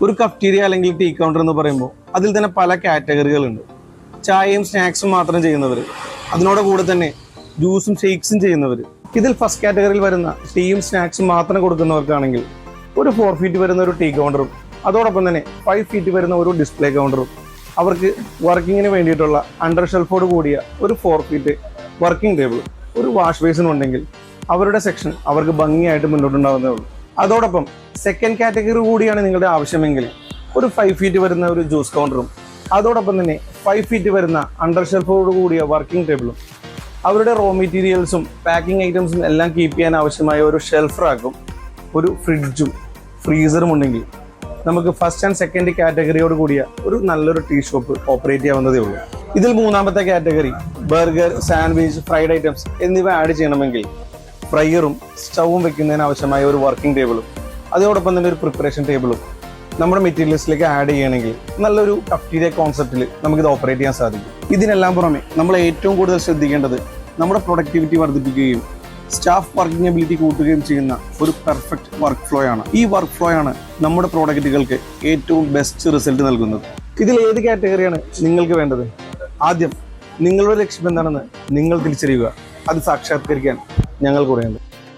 ഒരു കഫ്റ്റീരിയ അല്ലെങ്കിൽ tea counter എന്ന് പറയുമ്പോൾ അതിൽ തന്നെ പല കാറ്റഗറികളുണ്ട്. ചായയും സ്നാക്സും മാത്രം ചെയ്യുന്നവർ, അതിനോട് കൂടെ തന്നെ ജ്യൂസും ഷേക്സും ചെയ്യുന്നവർ. ഇതിൽ ഫസ്റ്റ് കാറ്റഗറിയിൽ വരുന്ന ടീയും സ്നാക്സും മാത്രം കൊടുക്കുന്നവർക്കാണെങ്കിൽ ഒരു 4 ഫീറ്റ് വരുന്ന ഒരു ടീ കൗണ്ടറും അതോടൊപ്പം തന്നെ 5 ഫീറ്റ് വരുന്ന ഒരു ഡിസ്പ്ലേ കൗണ്ടറും, അവർക്ക് വർക്കിങ്ങിന് വേണ്ടിയിട്ടുള്ള അണ്ടർ ഷെൽഫോട് കൂടിയ ഒരു 4 ഫീറ്റ് വർക്കിംഗ് ടേബിൾ, ഒരു വാഷ് ബേസിനും ഉണ്ടെങ്കിൽ അവരുടെ സെക്ഷൻ അവർക്ക് ഭംഗിയായിട്ട് മുന്നോട്ടുണ്ടാവുന്നേ ഉള്ളൂ. അതോടൊപ്പം സെക്കൻഡ് കാറ്റഗറി കൂടിയാണ് നിങ്ങളുടെ ആവശ്യമെങ്കിൽ ഒരു 5 ഫീറ്റ് വരുന്ന ഒരു ജ്യൂസ് കൗണ്ടറും അതോടൊപ്പം തന്നെ 5 ഫീറ്റ് വരുന്ന അണ്ടർ ഷെൽഫോട് കൂടിയ വർക്കിംഗ് ടേബിളും, അവരുടെ റോ മെറ്റീരിയൽസും പാക്കിംഗ് ഐറ്റംസും എല്ലാം കീപ്പ് ചെയ്യാൻ ആവശ്യമായ ഒരു ഷെൽഫ് റാക്കും ഒരു ഫ്രിഡ്ജും ഫ്രീസറും ഉണ്ടെങ്കിൽ നമുക്ക് ഫസ്റ്റ് ആൻഡ് സെക്കൻഡ് കാറ്റഗറിയോട് കൂടിയ ഒരു നല്ലൊരു ടീ ഷോപ്പ് ഓപ്പറേറ്റ് ചെയ്യാവുന്നതേ ഉള്ളൂ. ഇതിൽ മൂന്നാമത്തെ category burger, sandwich, fried items എന്നിവ ആഡ് ചെയ്യണമെങ്കിൽ ഫ്രൈയറും സ്റ്റൗവും വെക്കുന്നതിന് ആവശ്യമായ ഒരു വർക്കിംഗ് ടേബിളും അതോടൊപ്പം തന്നെ ഒരു പ്രിപ്പറേഷൻ ടേബിളും നമ്മുടെ മെറ്റീരിയൽസിലേക്ക് ആഡ് ചെയ്യണമെങ്കിൽ നല്ലൊരു കഫ്റ്റീരിയ കോൺസെപ്റ്റിൽ നമുക്കിത് ഓപ്പറേറ്റ് ചെയ്യാൻ സാധിക്കും. ഇതിനെല്ലാം പുറമെ നമ്മൾ ഏറ്റവും കൂടുതൽ ശ്രദ്ധിക്കേണ്ടത് നമ്മുടെ പ്രൊഡക്ടിവിറ്റി വർദ്ധിപ്പിക്കുകയും സ്റ്റാഫ് വർക്കിംഗ് എബിലിറ്റി കൂട്ടുകയും ചെയ്യുന്ന ഒരു പെർഫെക്റ്റ് വർക്ക് ഫ്ലോ ആണ്. ഈ വർക്ക് ഫ്ലോ ആണ് നമ്മുടെ പ്രോഡക്റ്റുകൾക്ക് ഏറ്റവും ബെസ്റ്റ് റിസൾട്ട് നൽകുന്നത്. ഇതിൽ ഏത് കാറ്റഗറിയാണ് നിങ്ങൾക്ക് വേണ്ടത്? ആദ്യം നിങ്ങളുടെ ലക്ഷ്യം എന്താണെന്ന് നിങ്ങൾ തിരിച്ചറിയുക. അത് സാക്ഷാത്കരിക്കാൻ ഞങ്ങൾ കൂടെയുണ്ട്.